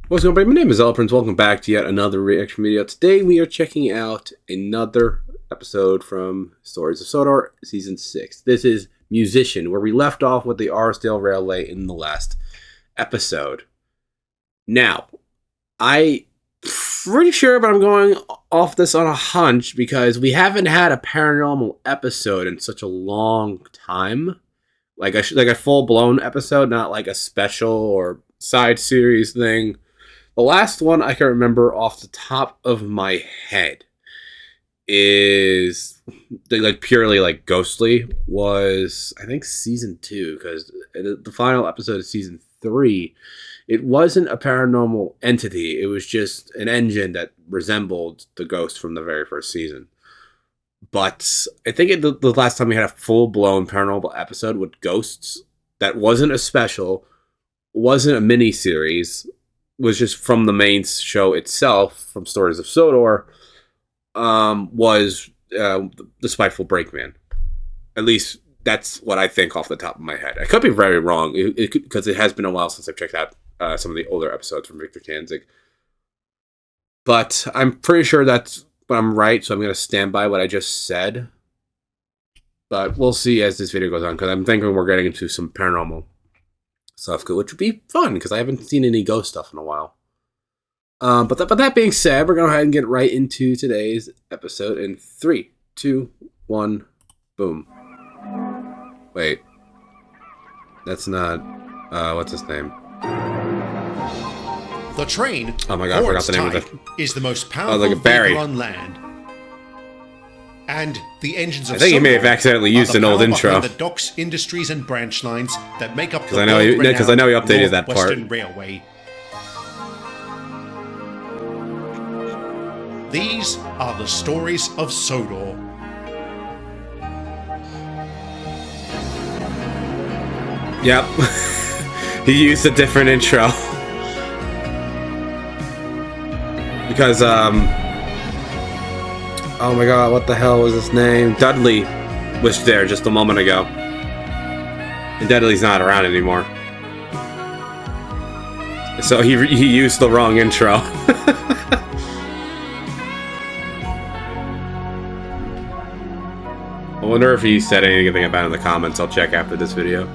What's going on, everybody? My name is ZealetPrince. Welcome back to yet another reaction video. Today we are checking out another episode from Stories of Sodor, Season 6. This is Musician, where we left off with the Arlesdale Railway in the last episode. Now, I'm pretty sure, but I'm going off this on a hunch because we haven't had a paranormal episode in such a long time. Like a full-blown episode, not like a special or side series thing. The last one I can remember off the top of my head is like purely like ghostly was I think season 2, because the final episode of season 3, it wasn't a paranormal entity. It was just an engine that resembled the ghost from the very first season. But I think the last time we had a full-blown paranormal episode with ghosts that wasn't a special, wasn't a mini-series, was just from the main show itself, from Stories of Sodor, was the Spiteful Brakeman. At least that's what I think off the top of my head. I could be very wrong, because it has been a while since I've checked out some of the older episodes from Victor Tanzig. But I'm pretty sure that's what I'm right, so I'm going to stand by what I just said. But we'll see as this video goes on, because I'm thinking we're getting into some paranormal stuff, which would be fun because I haven't seen any ghost stuff in a while. But that being said, we're going to go ahead and get right into today's episode in 3, 2, 1, boom. Wait. That's not, what's his name? The train, oh my god, I forgot the name of it. Is the most powerful vehicle on land. And the engines of I think he may have accidentally used an old intro. The docks, industries, and branch lines that make up the I know he updated that part. Railway. These are the stories of Sodor. Yep. He used a different intro. Because, oh my god, what the hell was his name? Dudley was there just a moment ago. And Dudley's not around anymore. So he used the wrong intro. I wonder if he said anything about it in the comments. I'll check after this video.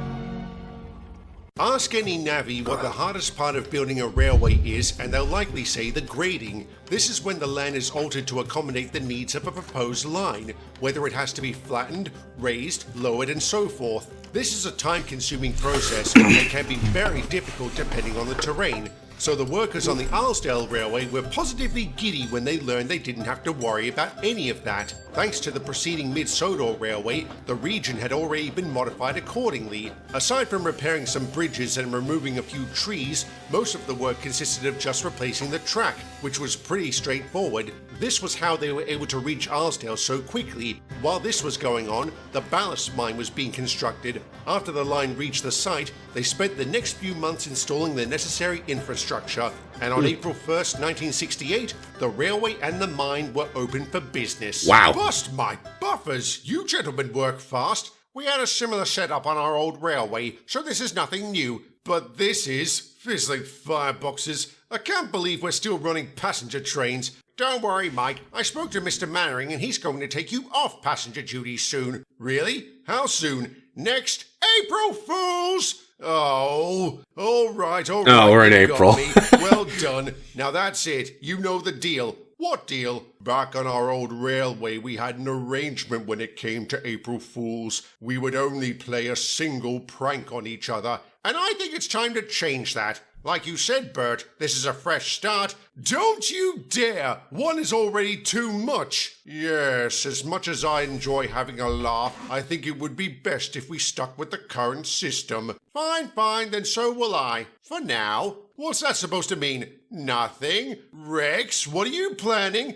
Ask any navvy what the hardest part of building a railway is, and they'll likely say the grading. This is when the land is altered to accommodate the needs of a proposed line, whether it has to be flattened, raised, lowered, and so forth. This is a time-consuming process and can be very difficult depending on the terrain. So the workers on the Arlesdale Railway were positively giddy when they learned they didn't have to worry about any of that. Thanks to the preceding Mid-Sodor Railway, the region had already been modified accordingly. Aside from repairing some bridges and removing a few trees, most of the work consisted of just replacing the track, which was pretty straightforward. This was how they were able to reach Arlesdale so quickly. While this was going on, the ballast mine was being constructed. After the line reached the site, they spent the next few months installing the necessary infrastructure, and on April 1st, 1968, the railway and the mine were open for business. Wow. Bust my buffers! You gentlemen work fast. We had a similar setup on our old railway, so this is nothing new. But this is fizzling fireboxes. I can't believe we're still running passenger trains. Don't worry, Mike. I spoke to Mr. Mannering and he's going to take you off passenger duty soon. Really? How soon? Next April Fools! Oh, all right. Oh, we're in April. Well done. Now that's it. You know the deal. What deal? Back on our old railway, we had an arrangement when it came to April Fools. We would only play a single prank on each other, and I think it's time to change that. Like you said, Bert, this is a fresh start. Don't you dare! One is already too much. Yes, as much as I enjoy having a laugh, I think it would be best if we stuck with the current system. Fine, then so will I. For now. What's that supposed to mean? Nothing? Rex, what are you planning?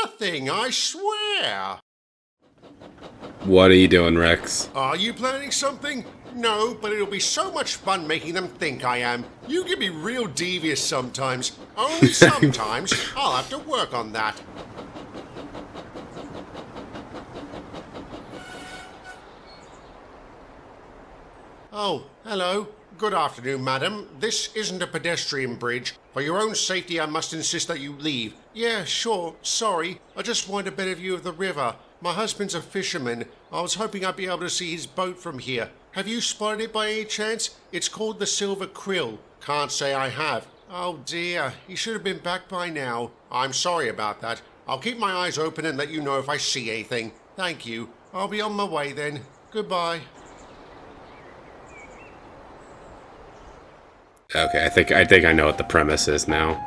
Nothing, I swear. What are you doing, Rex? Are you planning something? No, but it'll be so much fun making them think I am. You can be real devious sometimes. Only sometimes. I'll have to work on that. Oh, hello. Good afternoon, madam. This isn't a pedestrian bridge. For your own safety, I must insist that you leave. Yeah, sure, sorry. I just want a better view of the river. My husband's a fisherman. I was hoping I'd be able to see his boat from here. Have you spotted it by any chance? It's called the Silver Krill. Can't say I have. Oh dear, he should have been back by now. I'm sorry about that. I'll keep my eyes open and let you know if I see anything. Thank you. I'll be on my way then. Goodbye. Okay, I think I know what the premise is now.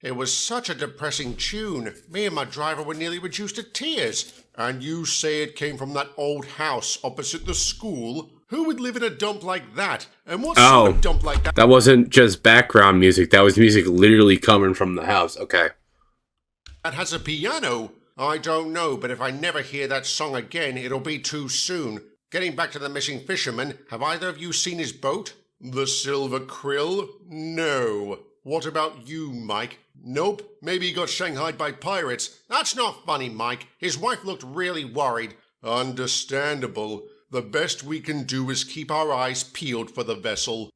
It was such a depressing tune. Me and my driver were nearly reduced to tears. And you say it came from that old house opposite the school? Who would live in a dump like that? And what sort of dump like that? That wasn't just background music. That was music literally coming from the house. Okay. That has a piano? I don't know, but if I never hear that song again, it'll be too soon. Getting back to the missing fisherman, have either of you seen his boat? The Silver Krill? No. What about you, Mike? Nope. Maybe he got shanghaied by pirates. That's not funny, Mike. His wife looked really worried. Understandable. The best we can do is keep our eyes peeled for the vessel.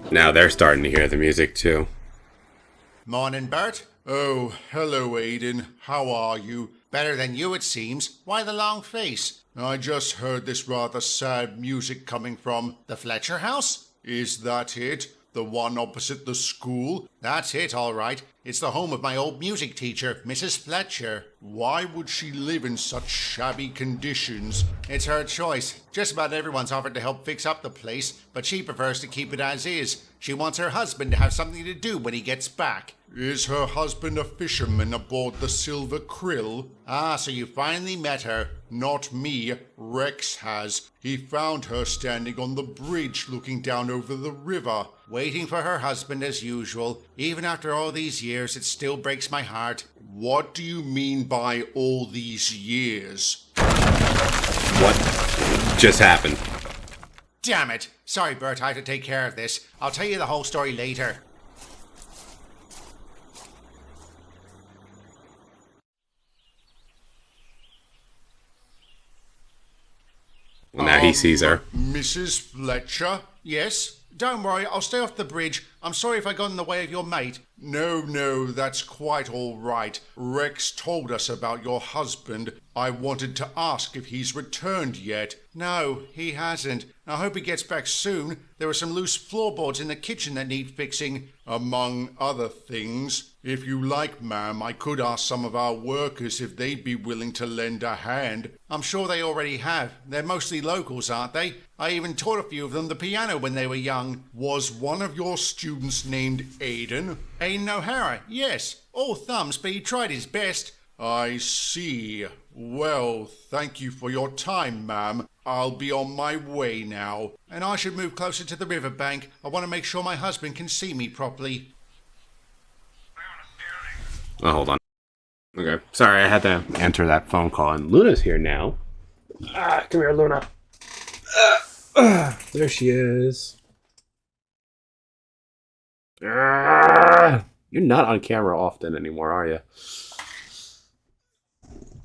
Now they're starting to hear the music too. Morning, Bert. Oh, hello, Aiden. How are you? Better than you, it seems. Why the long face? I just heard this rather sad music coming from the Fletcher house. Is that it? The one opposite the school? That's it, all right. It's the home of my old music teacher, Mrs. Fletcher. Why would she live in such shabby conditions? It's her choice. Just about everyone's offered to help fix up the place, but she prefers to keep it as is. She wants her husband to have something to do when he gets back. Is her husband a fisherman aboard the Silver Krill? Ah, so you finally met her. Not me. Rex has. He found her standing on the bridge looking down over the river. Waiting for her husband as usual. Even after all these years, it still breaks my heart. What do you mean by all these years? What just happened? Damn it! Sorry, Bert, I have to take care of this. I'll tell you the whole story later. Well, now he sees her. Mrs. Fletcher? Yes? Don't worry, I'll stay off the bridge. I'm sorry if I got in the way of your mate. No, that's quite all right. Rex told us about your husband. I wanted to ask if he's returned yet. No, he hasn't. I hope he gets back soon. There are some loose floorboards in the kitchen that need fixing, among other things. If you like, ma'am, I could ask some of our workers if they'd be willing to lend a hand. I'm sure they already have. They're mostly locals, aren't they? I even taught a few of them the piano when they were young. Was one of your students named Aiden? Aiden O'Hara, yes. All thumbs, but he tried his best. I see. Well, thank you for your time, ma'am. I'll be on my way now. And I should move closer to the riverbank. I want to make sure my husband can see me properly. Oh, hold on. Okay. Sorry, I had to answer that phone call. And Luna's here now. Come here, Luna. There she is. You're not on camera often anymore, are you?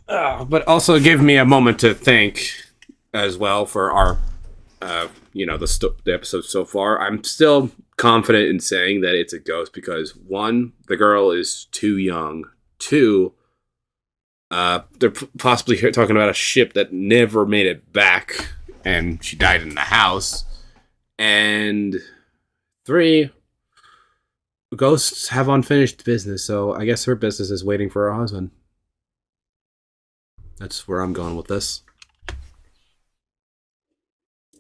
But also give me a moment to thank as well for our, the episode so far. I'm still confident in saying that it's a ghost because, one, the girl is too young. Two, they're possibly talking about a ship that never made it back and she died in the house. And three, ghosts have unfinished business, so I guess her business is waiting for her husband. That's where I'm going with this.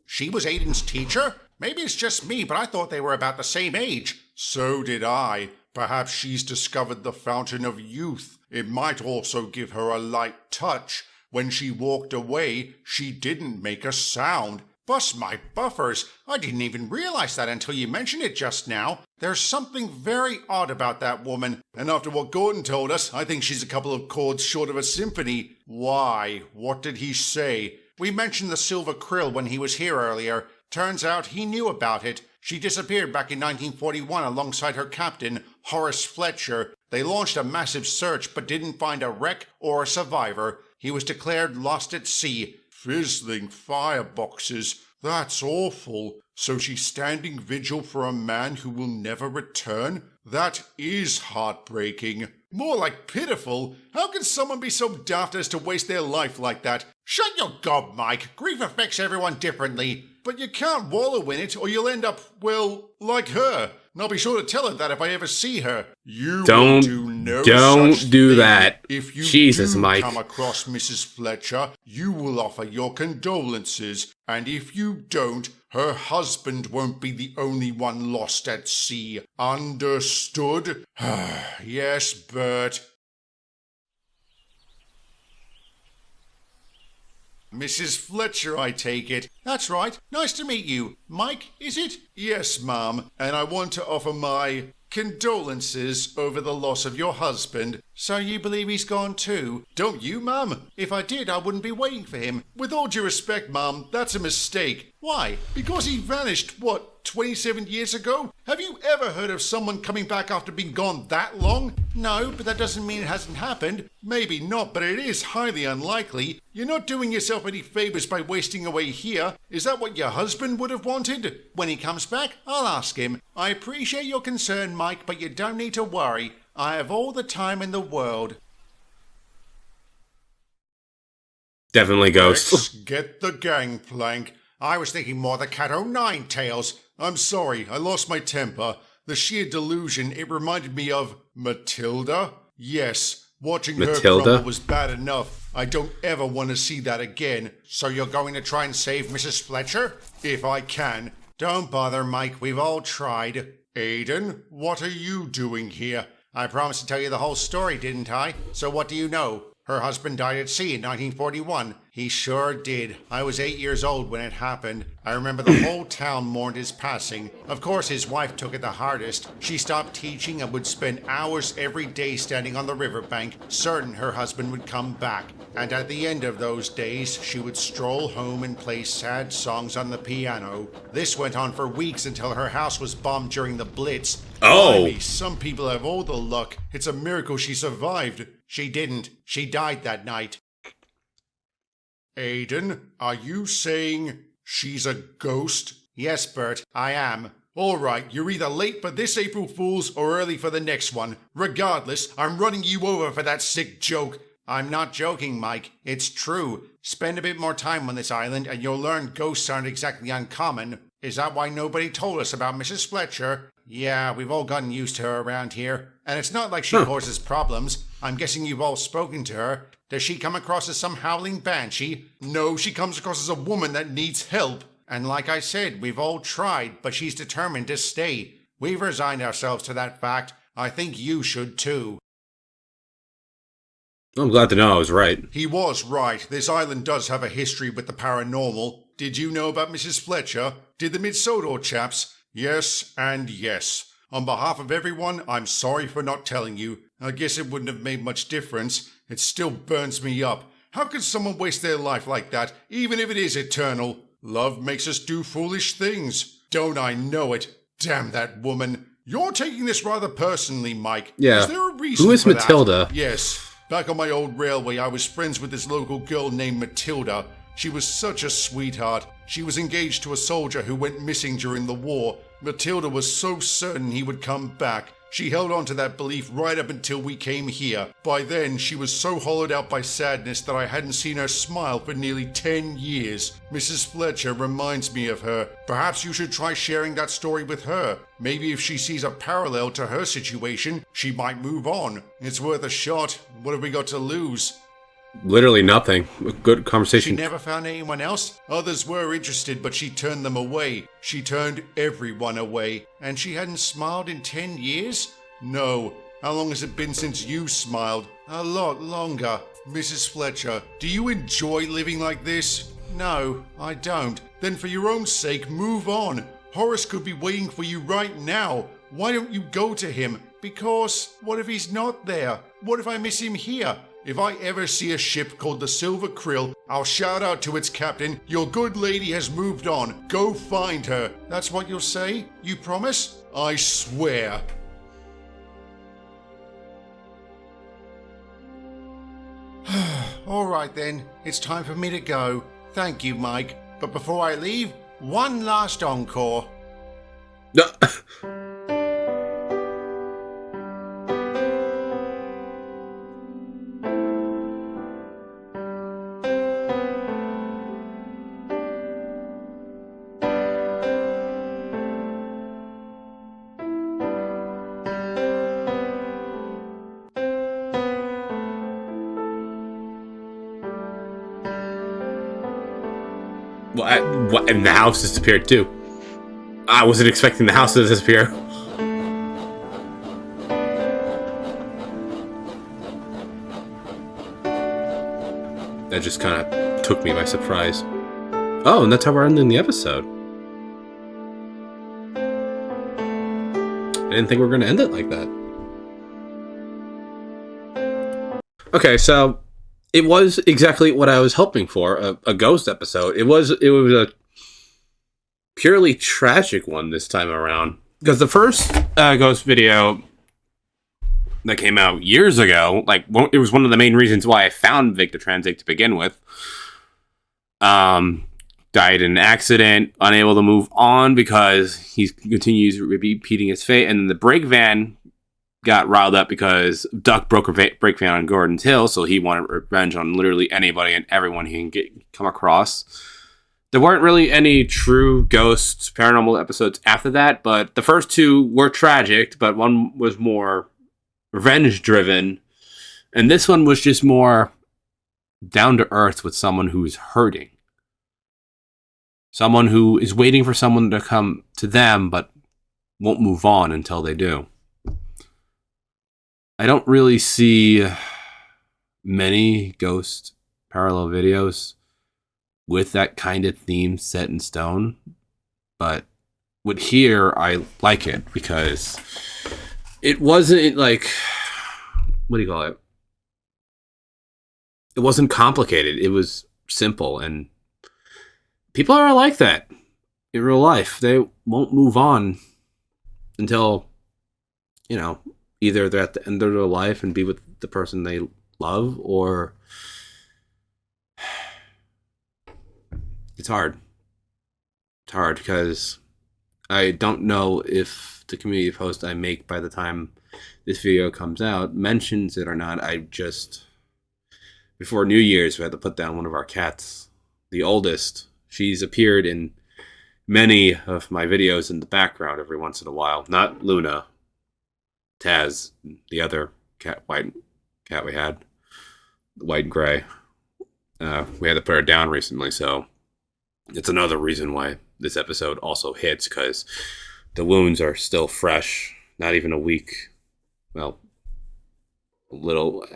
She was Aiden's teacher? Maybe it's just me, but I thought they were about the same age. So did I. Perhaps she's discovered the fountain of youth. It might also give her a light touch. When she walked away, she didn't make a sound. Bust my buffers, I didn't even realize that until you mentioned it just now. There's something very odd about that woman, and after what Gordon told us, I think she's a couple of chords short of a symphony. Why? What did he say? We mentioned the silver krill when he was here earlier. Turns out he knew about it. She disappeared back in 1941 alongside her captain, Horace Fletcher. They launched a massive search but didn't find a wreck or a survivor. He was declared lost at sea. Fizzling fireboxes. That's awful. So she's standing vigil for a man who will never return? That is heartbreaking. More like pitiful. How can someone be so daft as to waste their life like that? Shut your gob, Mike. Grief affects everyone differently. But you can't wallow in it or you'll end up, well, like her. And I'll be sure to tell her that if I ever see her. You don't do that. If you Jesus, do Mike. come across Mrs. Fletcher, you will offer your condolences. And if you don't, her husband won't be the only one lost at sea. Understood? Yes, Bert. Mrs. Fletcher, I take it. That's right. Nice to meet you. Mike, is it? Yes, ma'am. And I want to offer my condolences over the loss of your husband. So you believe he's gone too? Don't you, ma'am? If I did, I wouldn't be waiting for him. With all due respect, ma'am, that's a mistake. Why? Because he vanished, 27 years ago? Have you ever heard of someone coming back after being gone that long? No, but that doesn't mean it hasn't happened. Maybe not, but it is highly unlikely. You're not doing yourself any favors by wasting away here. Is that what your husband would have wanted? When he comes back, I'll ask him. I appreciate your concern, Mike, but you don't need to worry. I have all the time in the world. Definitely Ghost. Let's get the gangplank. I was thinking more the cat o' nine tails. I'm sorry, I lost my temper. The sheer delusion, it reminded me of Matilda. Yes, watching her crumble was bad enough. I don't ever want to see that again. So you're going to try and save Mrs. Fletcher? If I can. Don't bother, Mike. We've all tried. Aiden, what are you doing here? I promised to tell you the whole story, didn't I? So what do you know? Her husband died at sea in 1941. He sure did. I was 8 years old when it happened. I remember the whole town mourned his passing. Of course, his wife took it the hardest. She stopped teaching and would spend hours every day standing on the riverbank, certain her husband would come back. And at the end of those days, she would stroll home and play sad songs on the piano. This went on for weeks until her house was bombed during the Blitz. Oh! Blimey, some people have all the luck. It's a miracle she survived. She didn't. She died that night. Aiden, are you saying she's a ghost? Yes, Bert, I am. All right, you're either late for this April Fool's or early for the next one. Regardless, I'm running you over for that sick joke. I'm not joking, Mike. It's true. Spend a bit more time on this island and you'll learn ghosts aren't exactly uncommon. Is that why nobody told us about Mrs. Fletcher? Yeah, we've all gotten used to her around here. And it's not like she causes problems. I'm guessing you've all spoken to her. Does she come across as some howling banshee? No, she comes across as a woman that needs help. And like I said, we've all tried, but she's determined to stay. We've resigned ourselves to that fact. I think you should too. I'm glad to know I was right. He was right. This island does have a history with the paranormal. Did you know about Mrs. Fletcher? Did the Sodor chaps? Yes and yes. On behalf of everyone, I'm sorry for not telling you. I guess it wouldn't have made much difference. It still burns me up. How could someone waste their life like that, even if it is eternal? Love makes us do foolish things. Don't I know it? Damn that woman. You're taking this rather personally, Mike. Yeah. Is there a reason Who is for Matilda? That? Yes. Back on my old railway, I was friends with this local girl named Matilda. She was such a sweetheart. She was engaged to a soldier who went missing during the war. Matilda was so certain he would come back. She held on to that belief right up until we came here. By then, she was so hollowed out by sadness that I hadn't seen her smile for nearly 10 years. Mrs. Fletcher reminds me of her. Perhaps you should try sharing that story with her. Maybe if she sees a parallel to her situation, she might move on. It's worth a shot. What have we got to lose? Literally nothing. A good conversation. She never found anyone else? Others were interested, but she turned them away. She turned everyone away. And she hadn't smiled in 10 years? No. How long has it been since you smiled? A lot longer. Mrs. Fletcher, do you enjoy living like this? No, I don't. Then for your own sake, move on. Horace could be waiting for you right now. Why don't you go to him? Because what if he's not there? What if I miss him here? If I ever see a ship called the Silver Krill, I'll shout out to its captain, "Your good lady has moved on. Go find her." That's what you'll say? You promise? I swear. All right then, it's time for me to go. Thank you, Mike. But before I leave, one last encore. No. What? And the house disappeared too. I wasn't expecting the house to disappear. That just kind of took me by surprise. Oh, and that's how we're ending the episode. I didn't think we were going to end it like that. Okay, so it was exactly what I was hoping for, a ghost episode. It was a purely tragic one this time around. Because the first ghost video that came out years ago, it was one of the main reasons why I found Victor Transit to begin with. Died in an accident, unable to move on because he continues repeating his fate. And then the brake van got riled up because Duck broke a brake van on Gordon's Hill, so he wanted revenge on literally anybody and everyone he can come across. There weren't really any true ghost paranormal episodes after that, but the first two were tragic, but one was more revenge-driven, and this one was just more down-to-earth with someone who is hurting. Someone who is waiting for someone to come to them, but won't move on until they do. I don't really see many ghost parallel videos with that kind of theme set in stone, but with here, I like it because it wasn't like, what do you call it? It wasn't complicated. It was simple, and people are like that in real life. They won't move on until, either they're at the end of their life and be with the person they love, or it's hard. It's hard because I don't know if the community post I make by the time this video comes out mentions it or not. Before New Year's, we had to put down one of our cats, the oldest. She's appeared in many of my videos in the background every once in a while. Not Luna. Taz, the other white cat we had. White and gray. We had to put her down recently, so it's another reason why this episode also hits, because the wounds are still fresh. Not even a week. Well,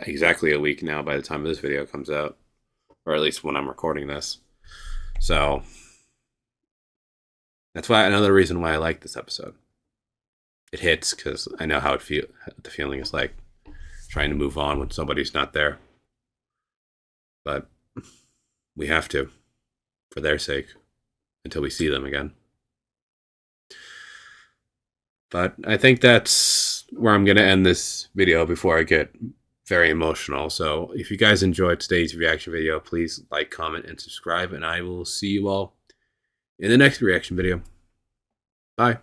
exactly a week now by the time this video comes out. Or at least when I'm recording this. So that's why another reason why I like this episode. It hits because I know how the feeling is like trying to move on when somebody's not there. But we have to, for their sake, until we see them again. But I think that's where I'm going to end this video before I get very emotional. So if you guys enjoyed today's reaction video, please like, comment, and subscribe. And I will see you all in the next reaction video. Bye.